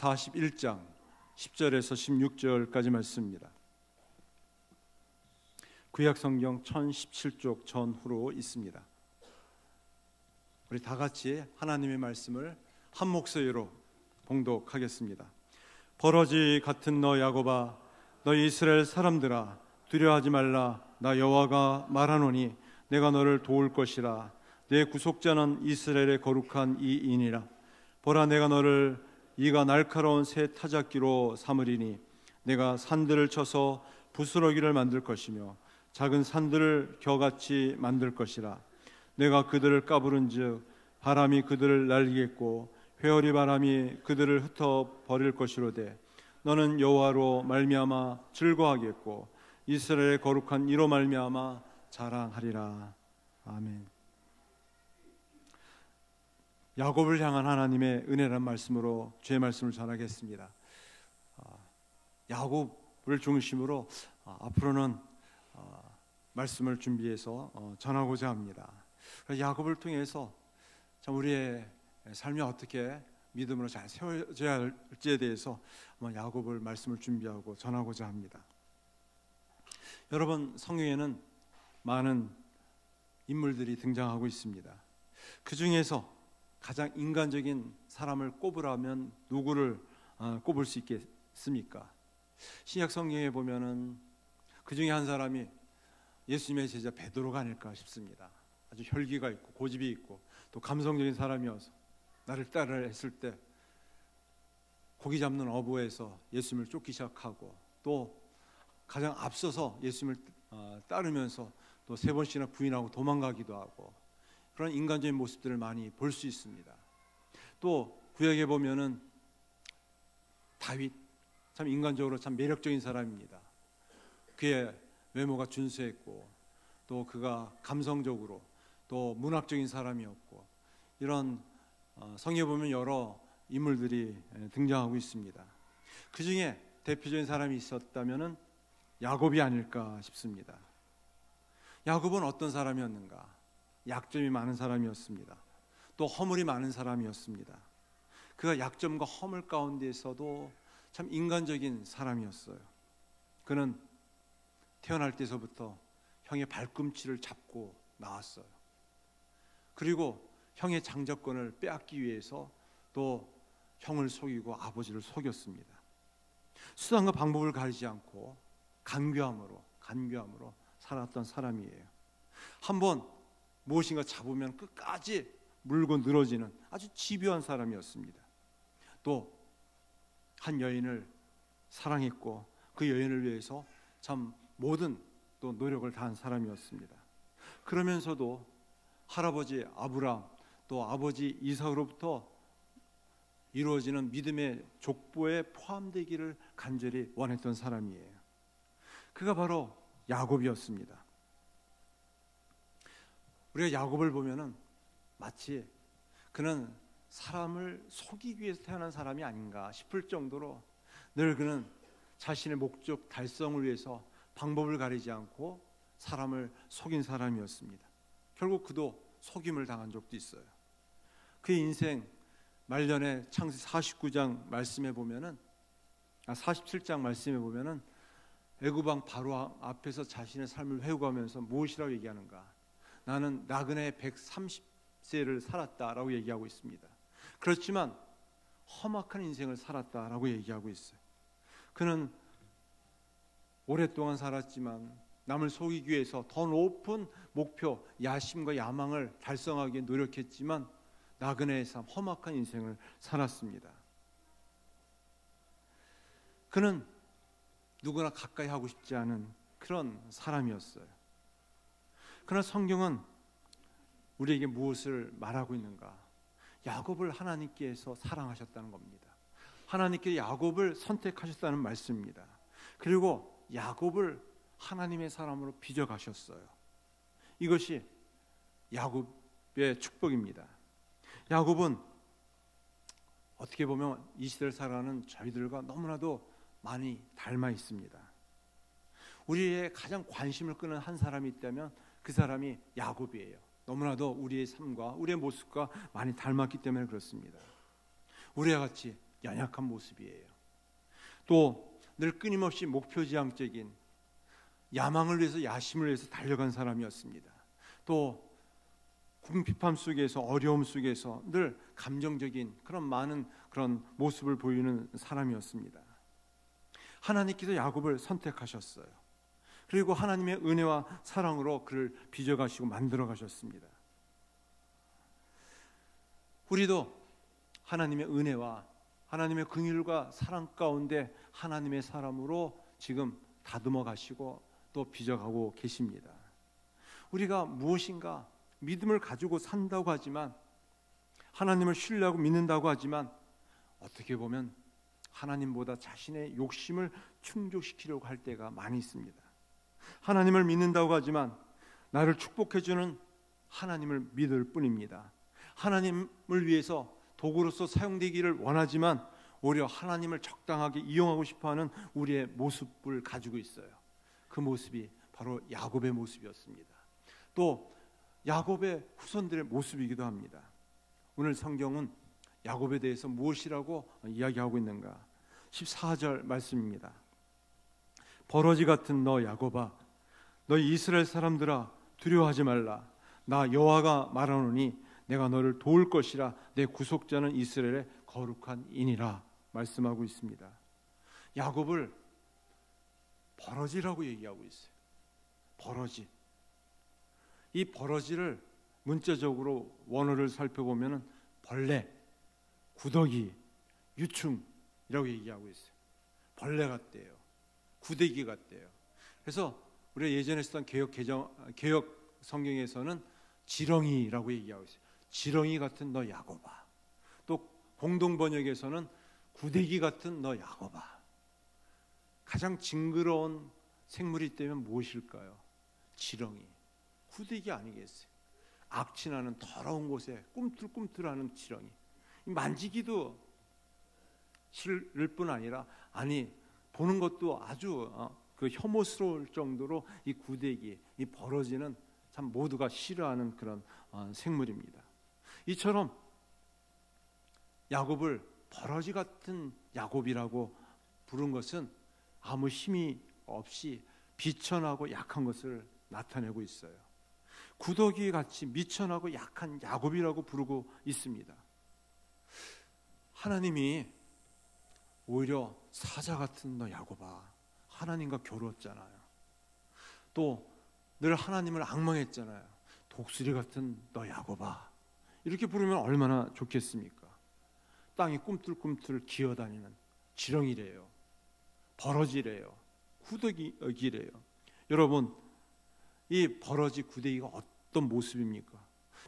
41장 10절에서 16절까지 말씀입니다. 구약성경 1017쪽 전후로 있습니다. 우리 다 같이 하나님의 말씀을 한 목소리로 봉독하겠습니다. 버러지 같은 너 야곱아, 너 이스라엘 사람들아, 두려워하지 말라. 나 여호와가 말하노니 내가 너를 도울 것이라. 내 구속자는 이스라엘의 거룩한 이인이라. 보라, 내가 너를 이가 날카로운 새 타작기로 삼으리니 내가 산들을 쳐서 부스러기를 만들 것이며 작은 산들을 겨같이 만들 것이라. 내가 그들을 까부른즉 바람이 그들을 날리겠고 회오리 바람이 그들을 흩어버릴 것이로되 너는 여호와로 말미암아 즐거워하겠고 이스라엘의 거룩한 이로 말미암아 자랑하리라. 아멘. 야곱을 향한 하나님의 은혜란 말씀으로 주의 말씀을 전하겠습니다. 야곱을 중심으로 앞으로는 말씀을 준비해서 전하고자 합니다. 야곱을 통해서 참 우리의 삶이 어떻게 믿음으로 잘 세워져야 할지에 대해서 야곱을 말씀을 준비하고 전하고자 합니다. 여러분, 성경에는 많은 인물들이 등장하고 있습니다. 그 중에서 가장 인간적인 사람을 꼽으라면 누구를 꼽을 수 있겠습니까? 신약 성경에 보면은 그 중에 한 사람이 예수님의 제자 베드로가 아닐까 싶습니다. 아주 혈기가 있고 고집이 있고 또 감성적인 사람이어서 나를 따르라 했을 때 고기 잡는 어부에서 예수님을 쫓기 시작하고 또 가장 앞서서 예수님을 따르면서 또 3번씩이나 부인하고 도망가기도 하고 그런 인간적인 모습들을 많이 볼 수 있습니다. 또 구약에 보면은 다윗, 참 인간적으로 참 매력적인 사람입니다. 그의 외모가 준수했고 또 그가 감성적으로 또 문학적인 사람이었고 이런 성경에 보면 여러 인물들이 등장하고 있습니다. 그 중에 대표적인 사람이 있었다면은 야곱이 아닐까 싶습니다. 야곱은 어떤 사람이었는가? 약점이 많은 사람이었습니다. 또 허물이 많은 사람이었습니다. 그가 약점과 허물 가운데에서도 참 인간적인 사람이었어요. 그는 태어날 때서부터 형의 발꿈치를 잡고 나왔어요. 그리고 형의 장자권을 빼앗기 위해서 또 형을 속이고 아버지를 속였습니다. 수단과 방법을 가리지 않고 간교함으로 살았던 사람이에요. 한번 무엇인가 잡으면 끝까지 물고 늘어지는 아주 집요한 사람이었습니다. 또 한 여인을 사랑했고 그 여인을 위해서 참 모든 또 노력을 다한 사람이었습니다. 그러면서도 할아버지 아브람 또 아버지 이삭으로부터 이루어지는 믿음의 족보에 포함되기를 간절히 원했던 사람이에요. 그가 바로 야곱이었습니다. 우리가 야곱을 보면은 마치 그는 사람을 속이기 위해서 태어난 사람이 아닌가 싶을 정도로 늘 그는 자신의 목적 달성을 위해서 방법을 가리지 않고 사람을 속인 사람이었습니다. 결국 그도 속임을 당한 적도 있어요. 그의 인생 말년에 창세기 49장 말씀에 보면은 47장 말씀에 보면은 애굽 왕 바로 앞에서 자신의 삶을 회고하면서 무엇이라고 얘기하는가? 나는 나그네 130세를 살았다라고 얘기하고 있습니다. 그렇지만 험악한 인생을 살았다라고 얘기하고 있어요. 그는 오랫동안 살았지만 남을 속이기 위해서 더 높은 목표, 야심과 야망을 달성하기 위해 노력했지만 나그네의 삶, 험악한 인생을 살았습니다. 그는 누구나 가까이 하고 싶지 않은 그런 사람이었어요. 그러나 성경은 우리에게 무엇을 말하고 있는가? 야곱을 하나님께서 사랑하셨다는 겁니다. 하나님께서 야곱을 선택하셨다는 말씀입니다. 그리고 야곱을 하나님의 사람으로 빚어가셨어요. 이것이 야곱의 축복입니다. 야곱은 어떻게 보면 이 시대를 살아가는 저희들과 너무나도 많이 닮아 있습니다. 우리의 가장 관심을 끄는 한 사람이 있다면 그 사람이 야곱이에요. 너무나도 우리의 삶과 우리의 모습과 많이 닮았기 때문에 그렇습니다. 우리와 같이 연약한 모습이에요. 또 늘 끊임없이 목표지향적인 야망을 위해서, 야심을 위해서 달려간 사람이었습니다. 또 궁핍함 속에서, 어려움 속에서 늘 감정적인 그런 많은 그런 모습을 보이는 사람이었습니다. 하나님께서 야곱을 선택하셨어요. 그리고 하나님의 은혜와 사랑으로 그를 빚어가시고 만들어 가셨습니다. 우리도 하나님의 은혜와 하나님의 긍휼과 사랑 가운데 하나님의 사람으로 지금 다듬어 가시고 또 빚어가고 계십니다. 우리가 무엇인가 믿음을 가지고 산다고 하지만, 하나님을 신뢰하고 믿는다고 하지만, 어떻게 보면 하나님보다 자신의 욕심을 충족시키려고 할 때가 많이 있습니다. 하나님을 믿는다고 하지만 나를 축복해주는 하나님을 믿을 뿐입니다. 하나님을 위해서 도구로서 사용되기를 원하지만 오히려 하나님을 적당하게 이용하고 싶어하는 우리의 모습을 가지고 있어요. 그 모습이 바로 야곱의 모습이었습니다. 또 야곱의 후손들의 모습이기도 합니다. 오늘 성경은 야곱에 대해서 무엇이라고 이야기하고 있는가? 14절 말씀입니다. 버러지 같은 너 야곱아, 너희 이스라엘 사람들아, 두려워하지 말라. 나 여호와가 말하노니 내가 너를 도울 것이라. 내 구속자는 이스라엘의 거룩한 이니라 말씀하고 있습니다. 야곱을 버러지라고 얘기하고 있어요. 버러지. 이 버러지를 문자적으로 원어를 살펴보면 벌레, 구더기, 유충이라고 얘기하고 있어요. 벌레 같대요. 구더기 같대요. 그래서 우리가 예전에 쓰던 개역 성경에서는 지렁이라고 얘기하고 있어요. 지렁이 같은 너 야곱아. 또 공동 번역에서는 구더기 같은 너 야곱아. 가장 징그러운 생물이 있다면 무엇일까요? 지렁이, 구더기 아니겠어요? 악취나는 더러운 곳에 꿈틀꿈틀하는 지렁이. 만지기도 싫을 뿐 아니라, 보는 것도 아주 그 혐오스러울 정도로 이 구더기, 이 버러지는 참 모두가 싫어하는 그런 생물입니다. 이처럼 야곱을 버러지 같은 야곱이라고 부른 것은 아무 힘이 없이 비천하고 약한 것을 나타내고 있어요. 구더기 같이 미천하고 약한 야곱이라고 부르고 있습니다. 하나님이 오히려 사자 같은 너 야곱아, 하나님과 겨루었잖아요. 또 늘 하나님을 앙망했잖아요. 독수리 같은 너 야곱아, 이렇게 부르면 얼마나 좋겠습니까? 땅이 꿈틀꿈틀 기어다니는 지렁이래요, 버러지래요, 구더기래요. 여러분, 이 버러지 구더기가 어떤 모습입니까?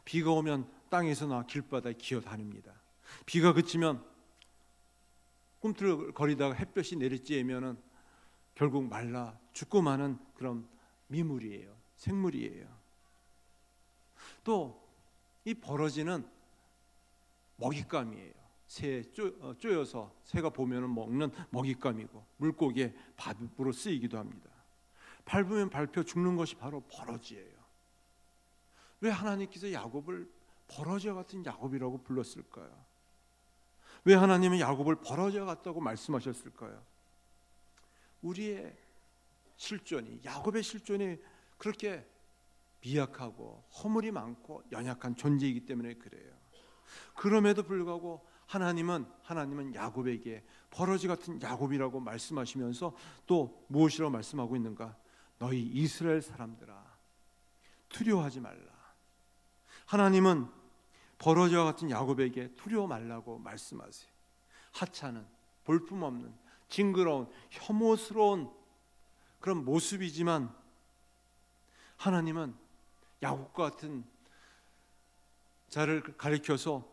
비가 오면 땅에서 나와 길바닥에 기어다닙니다. 비가 그치면 꿈틀거리다가 햇볕이 내리쬐면은 결국 말라 죽고 마는 그런 미물이에요. 생물이에요. 또 이 버러지는 먹잇감이에요. 새에 쪼여서 새가 보면은 먹는 먹잇감이고 물고기의 밥으로 쓰이기도 합니다. 밟으면 밟혀 죽는 것이 바로 버러지예요. 왜 하나님께서 야곱을 버러지와 같은 야곱이라고 불렀을까요? 왜 하나님은 야곱을 버러지와 같다고 말씀하셨을까요? 우리의 실존이, 야곱의 실존이 그렇게 미약하고 허물이 많고 연약한 존재이기 때문에 그래요. 그럼에도 불구하고 하나님은 야곱에게 버러지 같은 야곱이라고 말씀하시면서 또 무엇이라고 말씀하고 있는가? 너희 이스라엘 사람들아, 두려워하지 말라. 하나님은 버러지와 같은 야곱에게 두려워 말라고 말씀하세요. 하찮은, 볼품없는, 징그러운, 혐오스러운 그런 모습이지만 하나님은 야곱과 같은 자를 가리켜서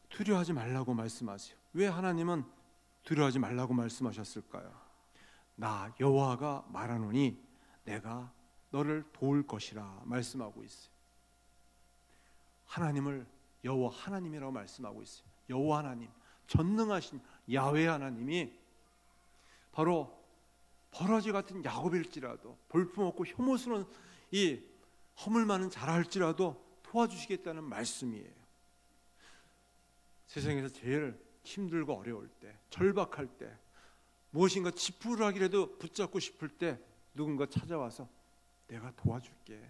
두려워하지 말라고 말씀하세요. 왜 하나님은 두려워하지 말라고 말씀하셨을까요? 나 여호와가 말하노니 내가 너를 도울 것이라 말씀하고 있어요. 하나님을 여호와 하나님이라고 말씀하고 있어요. 여호와 하나님, 전능하신 야훼 하나님이 바로 버러지 같은 야곱일지라도, 볼품없고 혐오스러운 이 허물 많은 자라 할지라도 도와주시겠다는 말씀이에요. 세상에서 제일 힘들고 어려울 때, 절박할 때, 무엇인가 지푸라기라도 붙잡고 싶을 때 누군가 찾아와서 내가 도와줄게.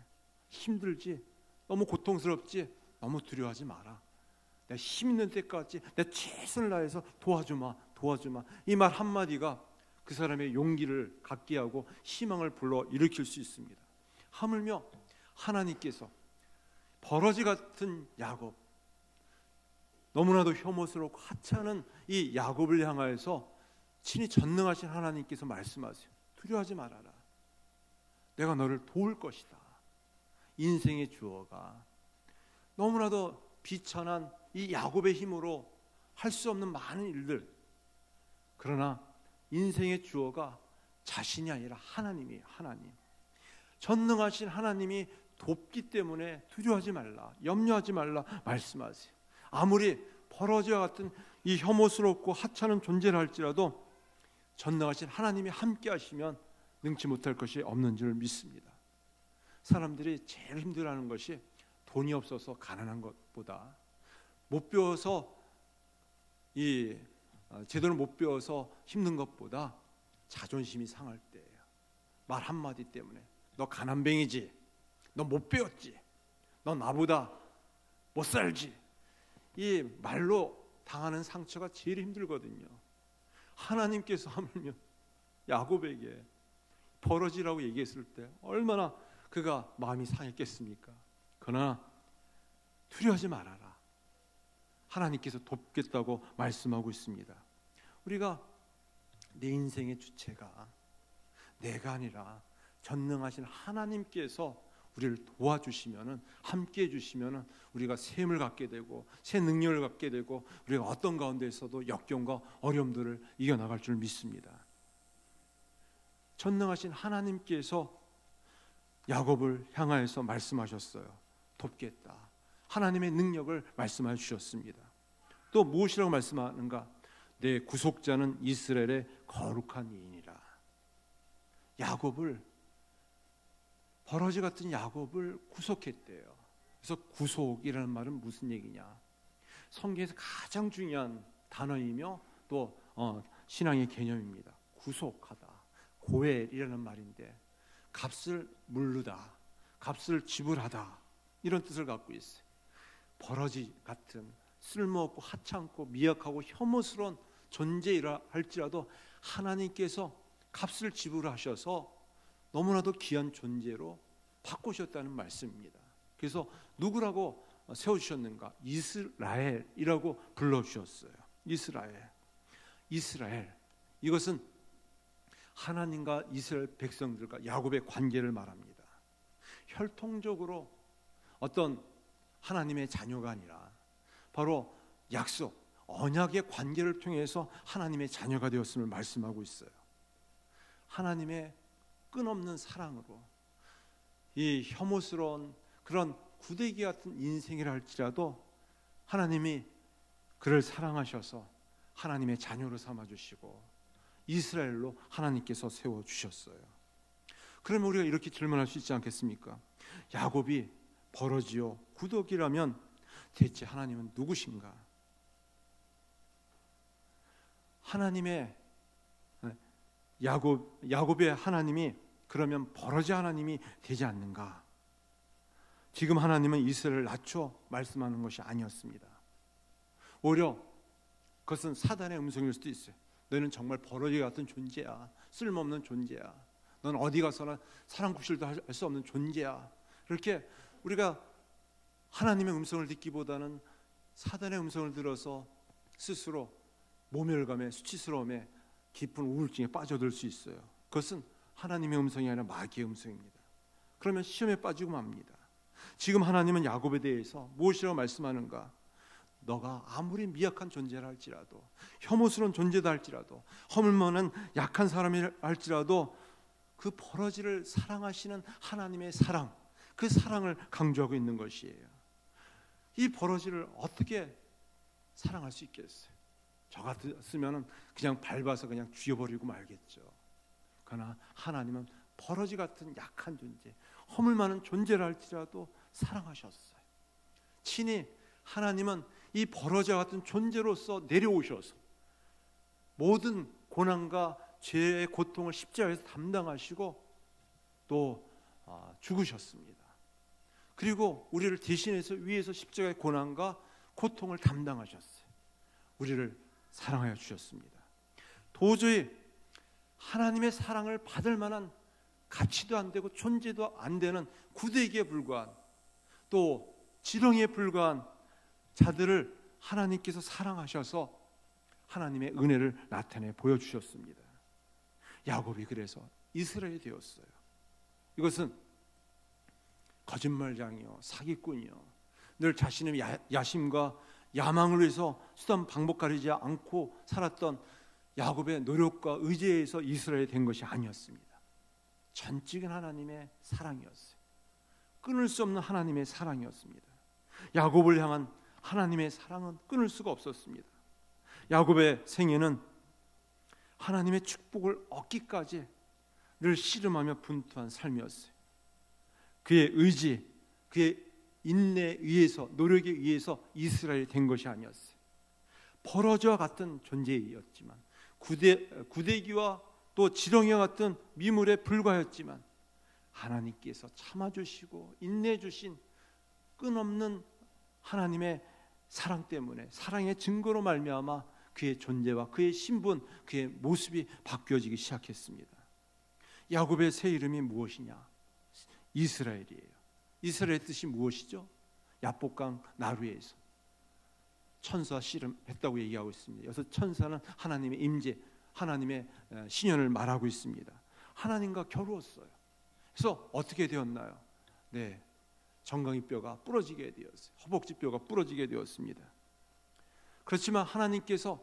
힘들지? 너무 고통스럽지? 너무 두려워하지 마라. 내가 힘 있는 때까지 내 최선을 다해서 도와주마. 이 말 한마디가 그 사람의 용기를 갖게 하고 희망을 불러일으킬 수 있습니다. 하물며 하나님께서 버러지 같은 야곱, 너무나도 혐오스럽고 하찮은 이 야곱을 향하여서 친히 전능하신 하나님께서 말씀하세요. 두려워하지 말아라. 내가 너를 도울 것이다. 인생의 주어가 너무나도 비천한 이 야곱의 힘으로 할 수 없는 많은 일들, 그러나 인생의 주어가 자신이 아니라 하나님이에요. 하나님, 전능하신 하나님이 돕기 때문에 두려워하지 말라, 염려하지 말라 말씀하세요. 아무리 버러지와 같은 이 혐오스럽고 하찮은 존재를 할지라도 전능하신 하나님이 함께 하시면 능치 못할 것이 없는 줄 믿습니다. 사람들이 제일 힘들어하는 것이 돈이 없어서 가난한 것보다, 못 배워서 제대로 못 배워서 힘든 것보다 자존심이 상할 때예요. 말 한마디 때문에 너 가난뱅이지, 너 못 배웠지, 너 나보다 못 살지, 이 말로 당하는 상처가 제일 힘들거든요. 하나님께서 하물며 야곱에게 버러지라고 얘기했을 때 얼마나 그가 마음이 상했겠습니까? 그러나 두려워하지 말아라. 하나님께서 돕겠다고 말씀하고 있습니다. 우리가 내 인생의 주체가 내가 아니라 전능하신 하나님께서 우리를 도와주시면은, 함께 해주시면은 우리가 샘을 갖게 되고 새 능력을 갖게 되고 우리가 어떤 가운데에서도 역경과 어려움들을 이겨나갈 줄 믿습니다. 전능하신 하나님께서 야곱을 향하여서 말씀하셨어요. 돕겠다. 하나님의 능력을 말씀해 주셨습니다. 또 무엇이라고 말씀하는가? 내 구속자는 이스라엘의 거룩한 이인이라. 야곱을, 버러지 같은 야곱을 구속했대요. 그래서 구속이라는 말은 무슨 얘기냐? 성경에서 가장 중요한 단어이며 또 신앙의 개념입니다. 구속하다, 고엘이라는 말인데 값을 물르다, 값을 지불하다, 이런 뜻을 갖고 있어요. 버러지 같은 쓸모없고 하찮고 미약하고 혐오스러운 존재이라 할지라도 하나님께서 값을 지불하셔서 너무나도 귀한 존재로 바꾸셨다는 말씀입니다. 그래서 누구라고 세워주셨는가? 이스라엘이라고 불러주셨어요. 이스라엘. 이것은 하나님과 이스라엘 백성들과 야곱의 관계를 말합니다. 혈통적으로 어떤 하나님의 자녀가 아니라 바로 약속, 언약의 관계를 통해서 하나님의 자녀가 되었음을 말씀하고 있어요. 하나님의 끝없는 사랑으로 이 혐오스러운 그런 구데기 같은 인생이라 할지라도 하나님이 그를 사랑하셔서 하나님의 자녀로 삼아주시고 이스라엘로 하나님께서 세워주셨어요. 그러면 우리가 이렇게 질문할 수 있지 않겠습니까? 야곱이 버러지요 구독이라면 대체 하나님은 누구신가? 하나님의 야곱의 하나님이 그러면 버러지 하나님이 되지 않는가? 지금 하나님은 이스라엘을 낮춰 말씀하는 것이 아니었습니다. 오히려 그것은 사단의 음성일 수도 있어요. 너는 정말 버러지 같은 존재야. 쓸모없는 존재야. 넌 어디 가서나 사랑 구실도 할 수 없는 존재야. 그렇게 우리가 하나님의 음성을 듣기보다는 사단의 음성을 들어서 스스로 모멸감에, 수치스러움에, 깊은 우울증에 빠져들 수 있어요. 그것은 하나님의 음성이 아니라 마귀의 음성입니다. 그러면 시험에 빠지고 맙니다. 지금 하나님은 야곱에 대해서 무엇이라고 말씀하는가? 너가 아무리 미약한 존재라 할지라도, 혐오스러운 존재다 할지라도, 허물만한 약한 사람이라 할지라도 그 버러지를 사랑하시는 하나님의 사랑, 그 사랑을 강조하고 있는 것이에요. 이 버러지를 어떻게 사랑할 수 있겠어요? 저 같으면 그냥 밟아서 그냥 죽여버리고 말겠죠. 그러나 하나님은 버러지 같은 약한 존재, 허물 많은 존재라 할지라도 사랑하셨어요. 친히 하나님은 이 버러지와 같은 존재로서 내려오셔서 모든 고난과 죄의 고통을 십자가에서 담당하시고 또 죽으셨습니다. 그리고 우리를 대신해서 위에서 십자가의 고난과 고통을 담당하셨어요. 우리를 사랑하여 주셨습니다. 도저히 하나님의 사랑을 받을 만한 가치도 안 되고 존재도 안 되는 구데기에 불과한, 또 지렁이에 불과한 자들을 하나님께서 사랑하셔서 하나님의 은혜를 나타내 보여주셨습니다. 야곱이 그래서 이스라엘이 되었어요. 이것은 거짓말장이요, 사기꾼이요, 늘 자신의 야심과 야망을 위해서 수단 방법 가리지 않고 살았던 야곱의 노력과 의지에 의해서 이스라엘이 된 것이 아니었습니다. 전적인 하나님의 사랑이었어요. 끊을 수 없는 하나님의 사랑이었습니다. 야곱을 향한 하나님의 사랑은 끊을 수가 없었습니다. 야곱의 생애는 하나님의 축복을 얻기까지 늘 씨름하며 분투한 삶이었어요. 그의 의지, 그의 인내에 의해서, 노력에 의해서 이스라엘이 된 것이 아니었어요. 버러지와 같은 존재였지만, 구데기와 또 지렁이와 같은 미물에 불과했지만 하나님께서 참아주시고 인내해주신 끝없는 하나님의 사랑 때문에, 사랑의 증거로 말미암아 그의 존재와 그의 신분, 그의 모습이 바뀌어지기 시작했습니다. 야곱의 새 이름이 무엇이냐? 이스라엘이에요. 이스라엘의 뜻이 무엇이죠? 야복강 나루에서 천사 씨름했다고 얘기하고 있습니다. 여기서 천사는 하나님의 임재, 하나님의 신현을 말하고 있습니다. 하나님과 겨루었어요. 그래서 어떻게 되었나요? 네, 정강이 뼈가 부러지게 되었어요. 허벅지 뼈가 부러지게 되었습니다. 그렇지만 하나님께서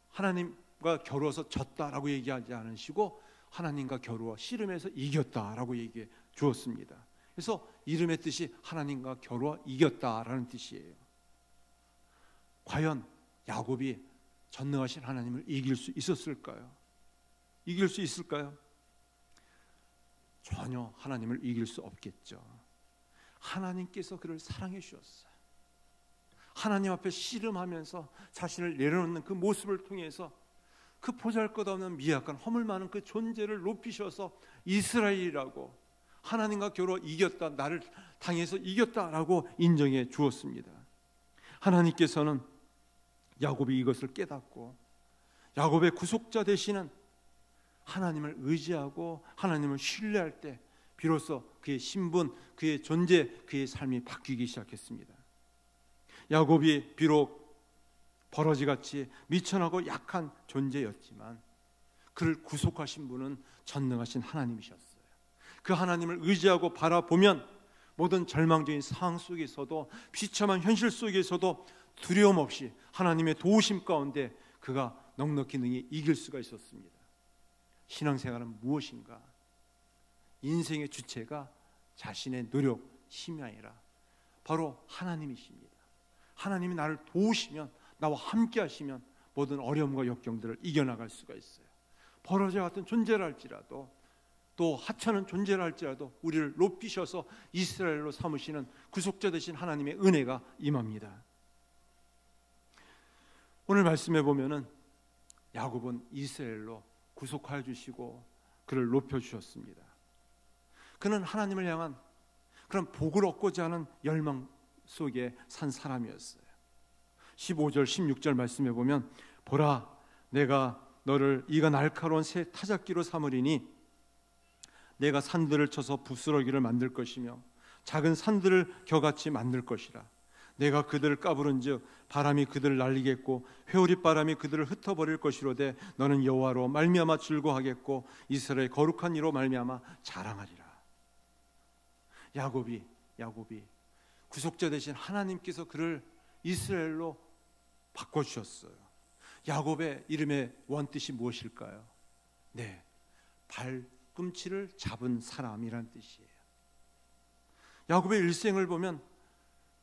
하나님과 겨루어서 졌다라고 얘기하지 않으시고 하나님과 겨루어 씨름해서 이겼다라고 얘기해 주었습니다. 그래서 이름의 뜻이 하나님과 겨루어 이겼다라는 뜻이에요. 과연 야곱이 전능하신 하나님을 이길 수 있었을까요? 이길 수 있을까요? 전혀 하나님을 이길 수 없겠죠. 하나님께서 그를 사랑해 주셨어요. 하나님 앞에 씨름하면서 자신을 내려놓는 그 모습을 통해서 그 보잘것없는 미약한 허물 많은 그 존재를 높이셔서 이스라엘이라고, 하나님과 겨루어 이겼다, 나를 당해서 이겼다라고 인정해 주었습니다. 하나님께서는 야곱이 이것을 깨닫고 야곱의 구속자 되시는 하나님을 의지하고 하나님을 신뢰할 때 비로소 그의 신분, 그의 존재, 그의 삶이 바뀌기 시작했습니다. 야곱이 비록 버러지같이 미천하고 약한 존재였지만 그를 구속하신 분은 전능하신 하나님이셨어요. 그 하나님을 의지하고 바라보면 모든 절망적인 상황 속에서도, 비참한 현실 속에서도 두려움 없이 하나님의 도우심 가운데 그가 넉넉히 능히 이길 수가 있었습니다. 신앙생활은 무엇인가? 인생의 주체가 자신의 노력, 힘이 아니라 바로 하나님이십니다. 하나님이 나를 도우시면, 나와 함께 하시면 모든 어려움과 역경들을 이겨나갈 수가 있어요. 버러지와 같은 존재라 할지라도, 또 하찮은 존재라 할지라도 우리를 높이셔서 이스라엘로 삼으시는 구속자 되신 하나님의 은혜가 임합니다. 오늘 말씀해 보면은 야곱은 이스라엘로 구속하여 주시고 그를 높여 주셨습니다. 그는 하나님을 향한 그런 복을 얻고자 하는 열망 속에 산 사람이었어요. 15절 16절 말씀해 보면, 보라, 내가 너를 이가 날카로운 새 타작기로 삼으리니 내가 산들을 쳐서 부스러기를 만들 것이며 작은 산들을 겨같이 만들 것이라. 내가 그들을 까부른즉 바람이 그들을 날리겠고 회오리 바람이 그들을 흩어버릴 것이로되 너는 여호와로 말미암아 즐거워하겠고 이스라엘의 거룩한 이로 말미암아 자랑하리라. 야곱이 구속자 되신 하나님께서 그를 이스라엘로 바꿔주셨어요. 야곱의 이름의 원뜻이 무엇일까요? 네, 발꿈치를 잡은 사람이란 뜻이에요. 야곱의 일생을 보면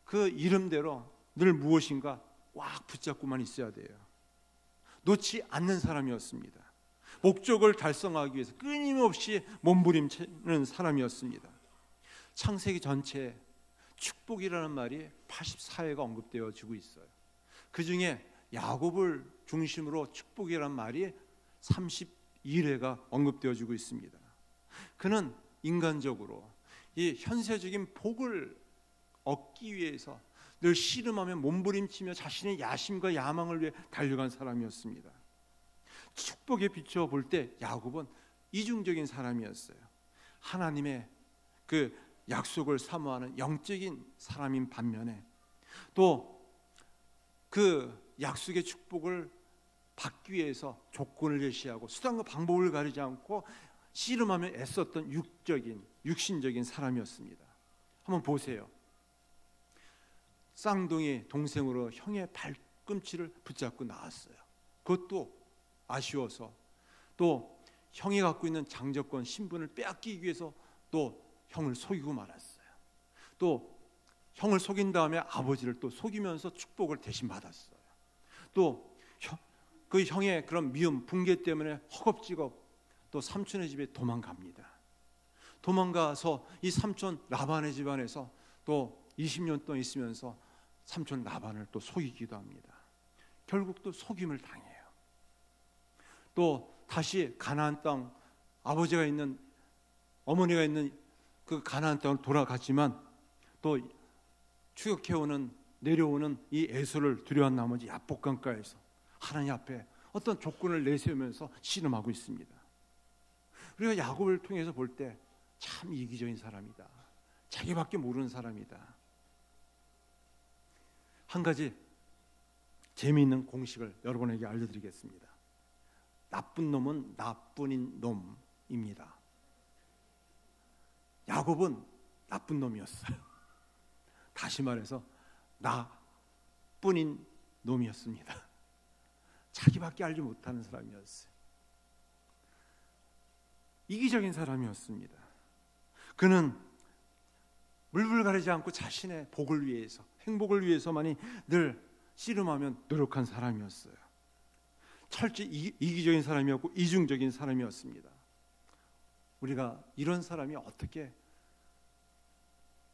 그 이름대로 늘 무엇인가 꽉 붙잡고만 있어야 돼요. 놓지 않는 사람이었습니다. 목적을 달성하기 위해서 끊임없이 몸부림치는 사람이었습니다. 창세기 전체에 축복이라는 말이 84회가 언급되어지고 있어요. 그 중에 야곱을 중심으로 축복이라는 말이 31회가 언급되어지고 있습니다. 그는 인간적으로 이 현세적인 복을 얻기 위해서 늘 씨름하며 몸부림치며 자신의 야심과 야망을 위해 달려간 사람이었습니다. 축복에 비추어 볼 때 야곱은 이중적인 사람이었어요. 하나님의 그 약속을 사모하는 영적인 사람인 반면에 또 그 약속의 축복을 받기 위해서 조건을 제시하고 수단과 방법을 가리지 않고 씨름하며 애썼던 육신적인 사람이었습니다. 한번 보세요. 쌍둥이 동생으로 형의 발꿈치를 붙잡고 나왔어요. 그것도 아쉬워서, 또 형이 갖고 있는 장자권 신분을 빼앗기기 위해서 또 형을 속이고 말았어요. 또 형을 속인 다음에 아버지를 또 속이면서 축복을 대신 받았어요. 또 그 형의 그런 미움, 붕괴 때문에 허겁지겁 또 삼촌의 집에 도망갑니다. 도망가서 이 삼촌 라반의 집안에서 또 20년 동안 있으면서 삼촌 라반을 또 속이기도 합니다. 결국 또 속임을 당해요. 또 다시 가나안 땅, 아버지가 있는, 어머니가 있는 그 가나안 땅을 돌아갔지만 또 추격해오는, 내려오는 이 에서를 두려워한 나머지 야복강가에서 하나님 앞에 어떤 조건을 내세우면서 씨름하고 있습니다. 우리가 야곱을 통해서 볼 때 참 이기적인 사람이다, 자기밖에 모르는 사람이다. 한 가지 재미있는 공식을 여러분에게 알려드리겠습니다. 나쁜 놈은 나뿐인 놈입니다. 야곱은 나쁜 놈이었어요. 다시 말해서 나뿐인 놈이었습니다. 자기밖에 알지 못하는 사람이었어요. 이기적인 사람이었습니다. 그는 물불 가리지 않고 자신의 복을 위해서, 행복을 위해서만이 늘 씨름하며 노력한 사람이었어요. 철저히 이기적인 사람이었고 이중적인 사람이었습니다. 우리가 이런 사람이 어떻게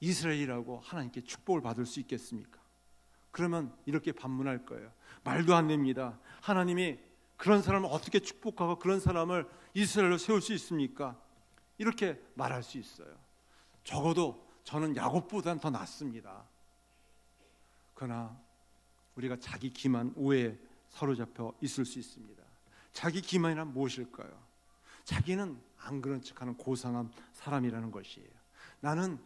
이스라엘이라고 하나님께 축복을 받을 수 있겠습니까? 그러면 이렇게 반문할 거예요. 말도 안 됩니다. 하나님이 그런 사람을 어떻게 축복하고 그런 사람을 이스라엘로 세울 수 있습니까? 이렇게 말할 수 있어요. 적어도 저는 야곱보다는 더 낫습니다. 그러나 우리가 자기 기만, 오해에 사로잡혀 있을 수 있습니다. 자기 기만이란 무엇일까요? 자기는 안 그런 척하는 고상한 사람이라는 것이에요. 나는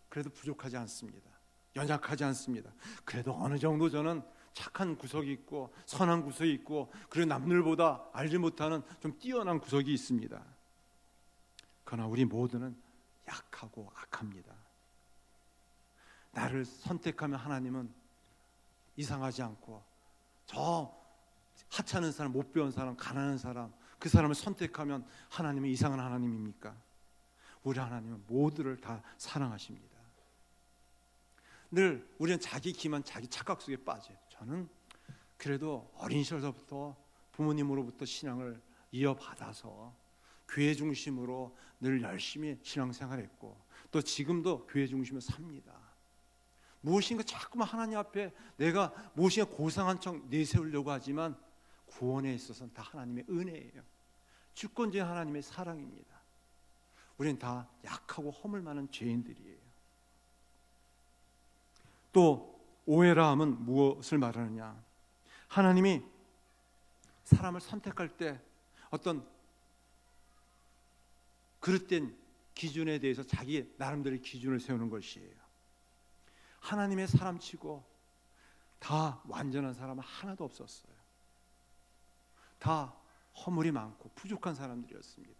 그래도 부족하지 않습니다. 연약하지 않습니다. 그래도 어느 정도 저는 착한 구석이 있고 선한 구석이 있고, 그리고 남들보다 알지 못하는 좀 뛰어난 구석이 있습니다. 그러나 우리 모두는 약하고 악합니다. 나를 선택하면 하나님은 이상하지 않고, 저 하찮은 사람, 못 배운 사람, 가난한 사람, 그 사람을 선택하면 하나님은 이상한 하나님입니까? 우리 하나님은 모두를 다 사랑하십니다. 늘 우리는 자기 기만, 자기 착각 속에 빠져요. 저는 그래도 어린 시절부터 부모님으로부터 신앙을 이어받아서 교회 중심으로 늘 열심히 신앙생활했고, 또 지금도 교회 중심으로 삽니다. 무엇인가 자꾸만 하나님 앞에 내가 무엇인가 고상한 척 내세우려고 하지만 구원에 있어서는 다 하나님의 은혜예요. 주권적인 하나님의 사랑입니다. 우리는 다 약하고 허물 많은 죄인들이에요. 또 오해라 함은 무엇을 말하느냐? 하나님이 사람을 선택할 때 어떤 그릇된 기준에 대해서 자기 나름대로의 기준을 세우는 것이에요. 하나님의 사람치고 다 완전한 사람은 하나도 없었어요. 다 허물이 많고 부족한 사람들이었습니다.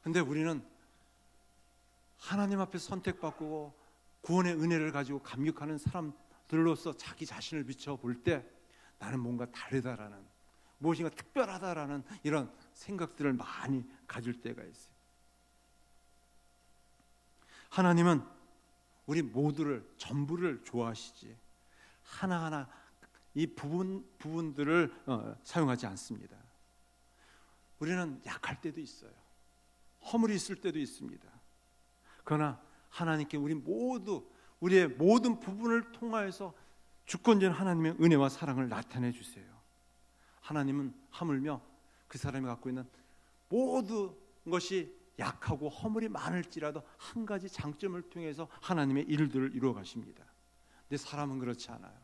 그런데 우리는 하나님 앞에 선택받고 구원의 은혜를 가지고 감격하는 사람들로서 자기 자신을 비춰볼 때 나는 뭔가 다르다라는, 무엇인가 특별하다라는 이런 생각들을 많이 가질 때가 있어요. 하나님은 우리 모두를, 전부를 좋아하시지 하나하나 이 부분들을 사용하지 않습니다. 우리는 약할 때도 있어요. 허물이 있을 때도 있습니다. 그러나 하나님께 우리 모두 우리의 모든 부분을 통하여서 주권적인 하나님의 은혜와 사랑을 나타내 주세요. 하나님은 하물며 그 사람이 갖고 있는 모든 것이 약하고 허물이 많을지라도 한 가지 장점을 통해서 하나님의 일들을 이루어 가십니다. 근데 사람은 그렇지 않아요.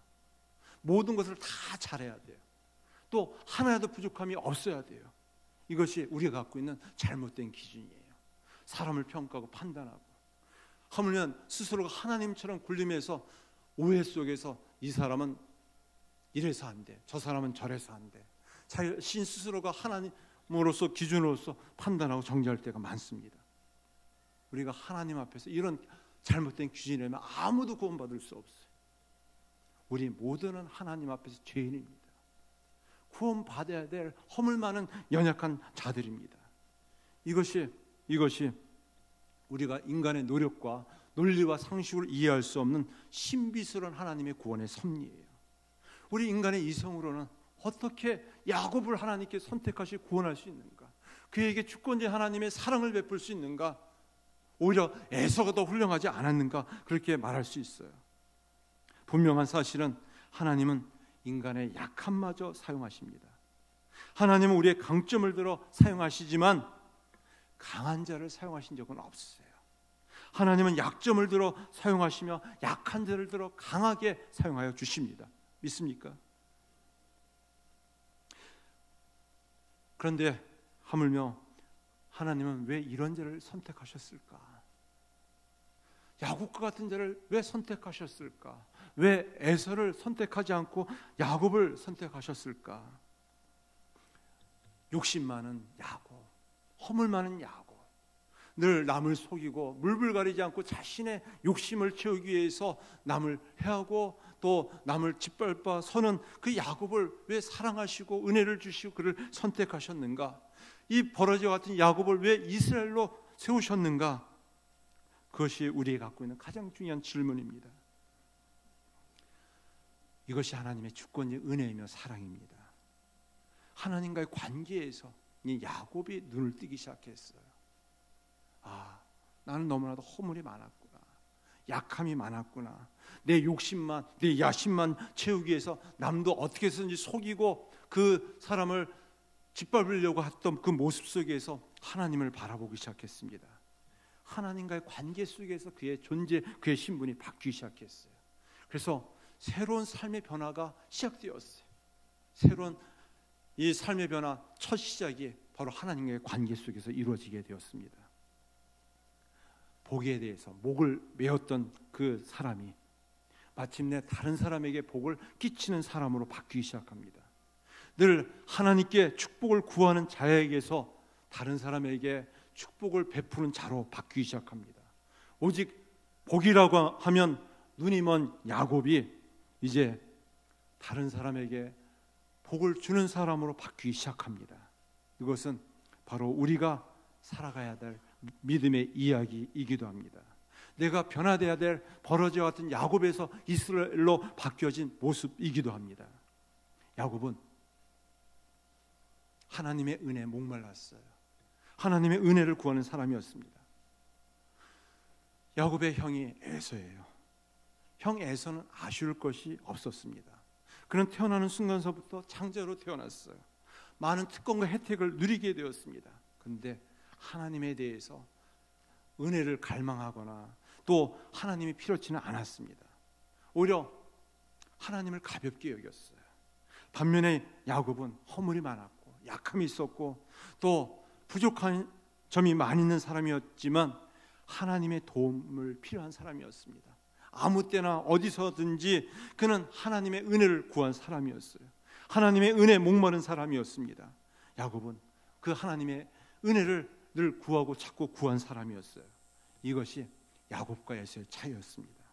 모든 것을 다 잘해야 돼요. 또 하나라도 부족함이 없어야 돼요. 이것이 우리가 갖고 있는 잘못된 기준이에요. 사람을 평가하고 판단하고, 하물며 스스로가 하나님처럼 군림해서 오해 속에서 이 사람은 이래서 안 돼, 저 사람은 저래서 안 돼, 자신 스스로가 하나님으로서 기준으로서 판단하고 정죄할 때가 많습니다. 우리가 하나님 앞에서 이런 잘못된 기준이라면 아무도 구원받을 수 없어요. 우리 모두는 하나님 앞에서 죄인입니다. 구원받아야 될 허물 많은 연약한 자들입니다. 이것이 우리가 인간의 노력과 논리와 상식으로 이해할 수 없는 신비스러운 하나님의 구원의 섭리예요. 우리 인간의 이성으로는 어떻게 야곱을 하나님께 선택하시 구원할 수 있는가? 그에게 주권자 하나님의 사랑을 베풀 수 있는가? 오히려 에서가 더 훌륭하지 않았는가? 그렇게 말할 수 있어요. 분명한 사실은 하나님은 인간의 약함마저 사용하십니다. 하나님은 우리의 강점을 들어 사용하시지만 강한 자를 사용하신 적은 없으세요. 하나님은 약점을 들어 사용하시며 약한 자를 들어 강하게 사용하여 주십니다. 믿습니까? 그런데 하물며 하나님은 왜 이런 자를 선택하셨을까? 야곱과 같은 자를 왜 선택하셨을까? 왜 에서를 선택하지 않고 야곱을 선택하셨을까? 욕심 많은 야곱, 허물 많은 야곱, 늘 남을 속이고 물불 가리지 않고 자신의 욕심을 채우기 위해서 남을 해하고 또 남을 짓밟아 서는 그 야곱을 왜 사랑하시고 은혜를 주시고 그를 선택하셨는가? 이 버러지와 같은 야곱을 왜 이스라엘로 세우셨는가? 그것이 우리가 갖고 있는 가장 중요한 질문입니다. 이것이 하나님의 주권의 은혜이며 사랑입니다. 하나님과의 관계에서 이 야곱이 눈을 뜨기 시작했어요. 아, 나는 너무나도 허물이 많았구나, 약함이 많았구나, 내 욕심만, 내 야심만 채우기 위해서 남도 어떻게 해서든지 속이고 그 사람을 짓밟으려고 했던 그 모습 속에서 하나님을 바라보기 시작했습니다. 하나님과의 관계 속에서 그의 존재, 그의 신분이 바뀌기 시작했어요. 그래서 새로운 삶의 변화가 시작되었어요. 새로운 이 삶의 변화 첫 시작이 바로 하나님과의 관계 속에서 이루어지게 되었습니다. 복에 대해서 목을 메었던 그 사람이 마침내 다른 사람에게 복을 끼치는 사람으로 바뀌기 시작합니다. 늘 하나님께 축복을 구하는 자에게서 다른 사람에게 축복을 베푸는 자로 바뀌기 시작합니다. 오직 복이라고 하면 눈이 먼 야곱이 이제 다른 사람에게 복을 주는 사람으로 바뀌기 시작합니다. 이것은 바로 우리가 살아가야 될 믿음의 이야기이기도 합니다. 내가 변화되어야 될 버러지와 같은 야곱에서 이스라엘로 바뀌어진 모습이기도 합니다. 야곱은 하나님의 은혜에 목말랐어요. 하나님의 은혜를 구하는 사람이었습니다. 야곱의 형이 에서예요. 형 에서는 아쉬울 것이 없었습니다. 그는 태어나는 순간서부터 창자로 태어났어요. 많은 특권과 혜택을 누리게 되었습니다. 그런데 하나님에 대해서 은혜를 갈망하거나 또 하나님이 필요치는 않았습니다. 오히려 하나님을 가볍게 여겼어요. 반면에 야곱은 허물이 많았고 약함이 있었고 또 부족한 점이 많이 있는 사람이었지만 하나님의 도움을 필요한 사람이었습니다. 아무 때나 어디서든지 그는 하나님의 은혜를 구한 사람이었어요. 하나님의 은혜에 목마른 사람이었습니다. 야곱은 그 하나님의 은혜를 늘 구하고 찾고 구한 사람이었어요. 이것이 야곱과 에서의 차이였습니다.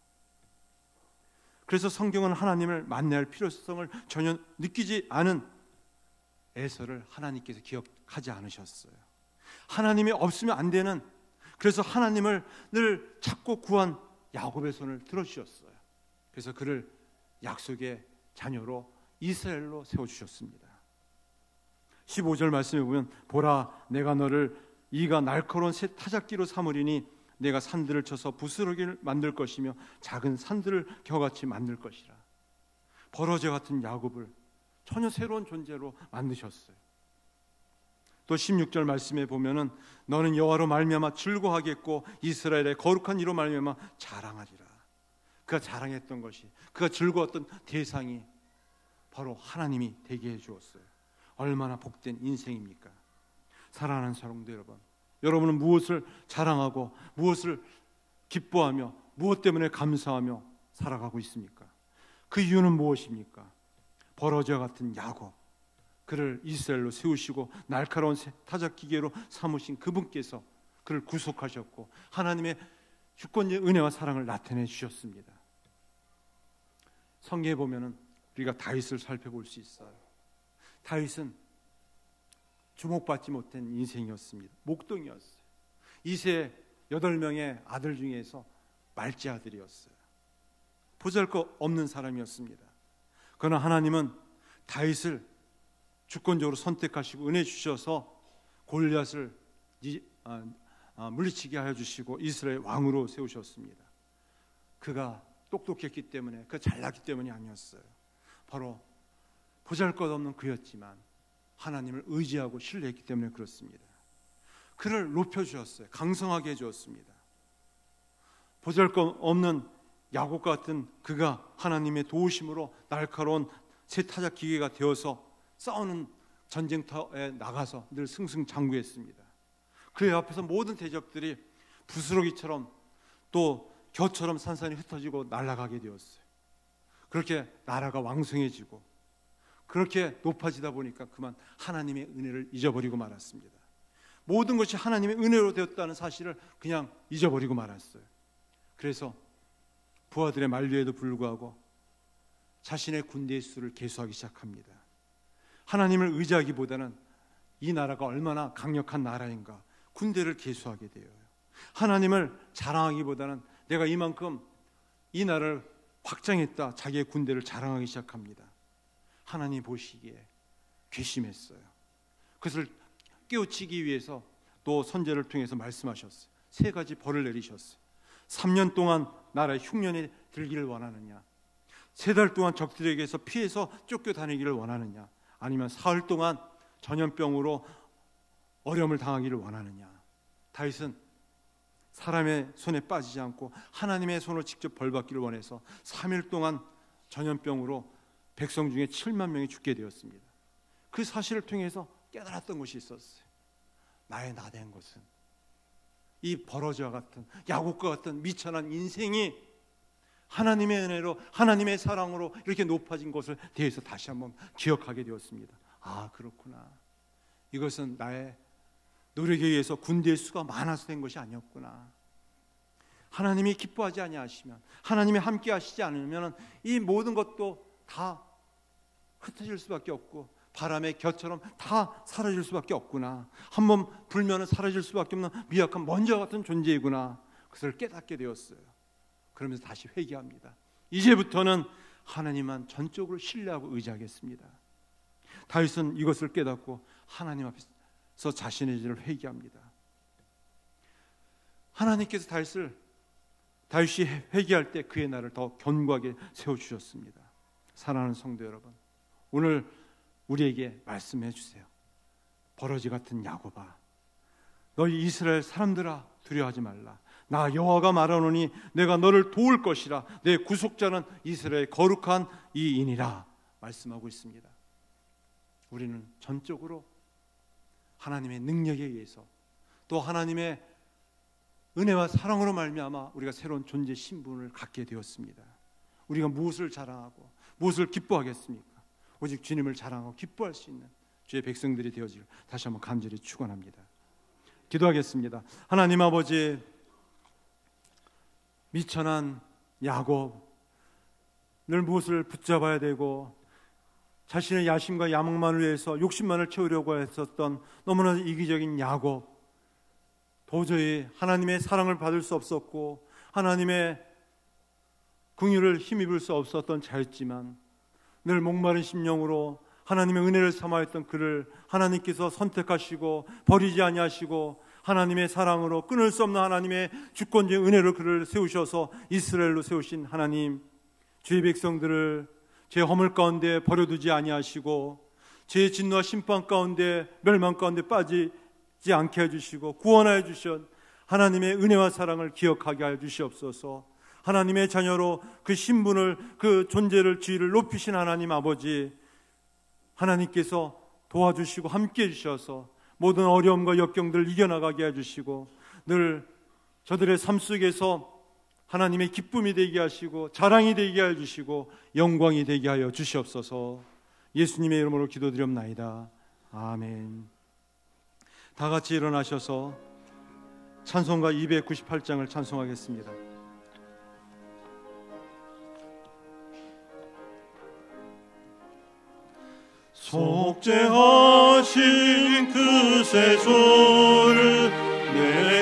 그래서 성경은 하나님을 만나야 할 필요성을 전혀 느끼지 않은 에서를 하나님께서 기억하지 않으셨어요. 하나님이 없으면 안 되는, 그래서 하나님을 늘 찾고 구한 야곱의 손을 들어주셨어요. 그래서 그를 약속의 자녀로 이스라엘로 세워주셨습니다. 15절 말씀에 보면 보라 내가 너를 이가 날카로운 새 타작기로 삼으리니 내가 산들을 쳐서 부스러기를 만들 것이며 작은 산들을 겨같이 만들 것이라. 버러지 같은 야곱을 전혀 새로운 존재로 만드셨어요. 또 16절 말씀에 보면은 너는 여호와로 말미암아 즐거워하겠고 이스라엘의 거룩한 이로 말미암아 자랑하리라. 그가 자랑했던 것이, 그가 즐거웠던 대상이 바로 하나님이 되게 해주었어요. 얼마나 복된 인생입니까? 사랑하는 성도 여러분, 여러분은 무엇을 자랑하고 무엇을 기뻐하며 무엇 때문에 감사하며 살아가고 있습니까? 그 이유는 무엇입니까? 버러지와 같은 야곱, 그를 이스라엘로 세우시고 날카로운 타작 기계로 삼으신 그분께서 그를 구속하셨고 하나님의 주권의 은혜와 사랑을 나타내 주셨습니다. 성경에 보면은 우리가 다윗을 살펴볼 수 있어요. 다윗은 주목받지 못한 인생이었습니다. 목동이었어요. 이세 8명의 아들 중에서 말째 아들이었어요. 보잘것없는 사람이었습니다. 그러나 하나님은 다윗을 주권적으로 선택하시고 은혜 주셔서 골리앗을 물리치게 하여 주시고 이스라엘 왕으로 세우셨습니다. 그가 똑똑했기 때문에, 그가 잘났기 때문이 아니었어요. 바로 보잘것없는 그였지만 하나님을 의지하고 신뢰했기 때문에 그렇습니다. 그를 높여주셨어요. 강성하게 해주었습니다. 보잘것없는 야곱 같은 그가 하나님의 도우심으로 날카로운 새 타작 기계가 되어서 싸우는 전쟁터에 나가서 늘 승승장구했습니다. 그의 앞에서 모든 대적들이 부스러기처럼 또 겨처럼 산산이 흩어지고 날아가게 되었어요. 그렇게 나라가 왕성해지고 그렇게 높아지다 보니까 그만 하나님의 은혜를 잊어버리고 말았습니다. 모든 것이 하나님의 은혜로 되었다는 사실을 그냥 잊어버리고 말았어요. 그래서 부하들의 만류에도 불구하고 자신의 군대의 수를 계수하기 시작합니다. 하나님을 의지하기보다는 이 나라가 얼마나 강력한 나라인가 군대를 계수하게 돼요. 하나님을 자랑하기보다는 내가 이만큼 이 나라를 확장했다, 자기의 군대를 자랑하기 시작합니다. 하나님 보시기에 괘씸했어요. 그것을 깨우치기 위해서 또 선제를 통해서 말씀하셨어요. 3가지 벌을 내리셨어요. 3년 동안 나라의 흉년에 들기를 원하느냐, 3달 동안 적들에게서 피해서 쫓겨다니기를 원하느냐, 아니면 사흘 동안 전염병으로 어려움을 당하기를 원하느냐. 다윗은 사람의 손에 빠지지 않고 하나님의 손으로 직접 벌받기를 원해서 3일 동안 전염병으로 백성 중에 7만 명이 죽게 되었습니다. 그 사실을 통해서 깨달았던 것이 있었어요. 나의 나된 것은 이 버러지와 같은 야곱과 같은 미천한 인생이 하나님의 은혜로 하나님의 사랑으로 이렇게 높아진 것을 대해서 다시 한번 기억하게 되었습니다. 아, 그렇구나. 이것은 나의 노력에 의해서 군대의 수가 많아서 된 것이 아니었구나. 하나님이 기뻐하지 아니하시면, 하나님이 함께 하시지 않으면 이 모든 것도 다 흩어질 수밖에 없고 바람의 겨처럼 다 사라질 수밖에 없구나. 한번 불면은 사라질 수밖에 없는 미약한 먼지와 같은 존재이구나. 그것을 깨닫게 되었어요. 그러면서 다시 회개합니다. 이제부터는 하나님만 전적으로 신뢰하고 의지하겠습니다. 다윗은 이것을 깨닫고 하나님 앞에서 자신의 죄를 회개합니다. 하나님께서 다윗이 회개할 때 그의 날을 더 견고하게 세워주셨습니다. 사랑하는 성도 여러분, 오늘 우리에게 말씀해 주세요. 버러지 같은 야곱아, 너희 이스라엘 사람들아, 두려워하지 말라. 나 여호와가 말하노니 내가 너를 도울 것이라. 내 구속자는 이스라엘 거룩한 이인이라 말씀하고 있습니다. 우리는 전적으로 하나님의 능력에 의해서 또 하나님의 은혜와 사랑으로 말미암아 우리가 새로운 존재 신분을 갖게 되었습니다. 우리가 무엇을 자랑하고 무엇을 기뻐하겠습니까? 오직 주님을 자랑하고 기뻐할 수 있는 주의 백성들이 되어지길 다시 한번 간절히 축원합니다. 기도하겠습니다. 하나님 아버지, 미천한 야곱, 늘 무엇을 붙잡아야 되고 자신의 야심과 야망만을 위해서 욕심만을 채우려고 했었던 너무나 이기적인 야곱, 도저히 하나님의 사랑을 받을 수 없었고 하나님의 긍휼을 힘입을 수 없었던 자였지만 늘 목마른 심령으로 하나님의 은혜를 삼아했던 그를 하나님께서 선택하시고 버리지 아니하시고 하나님의 사랑으로 끊을 수 없는 하나님의 주권적인 은혜로 그를 세우셔서 이스라엘로 세우신 하나님, 주의 백성들을 제 허물 가운데 버려두지 아니하시고 제 진노와 심판 가운데 멸망 가운데 빠지지 않게 해주시고 구원하여 주신 하나님의 은혜와 사랑을 기억하게 하여 주시옵소서. 하나님의 자녀로 그 신분을, 그 존재를, 지위를 높이신 하나님 아버지, 하나님께서 도와주시고 함께해 주셔서 모든 어려움과 역경들을 이겨나가게 해주시고 늘 저들의 삶 속에서 하나님의 기쁨이 되게 하시고 자랑이 되게 해주시고 영광이 되게 하여 주시옵소서. 예수님의 이름으로 기도드렸나이다. 아멘. 다 같이 일어나셔서 찬송가 298장을 찬송하겠습니다. 속죄하신 그 세조를 내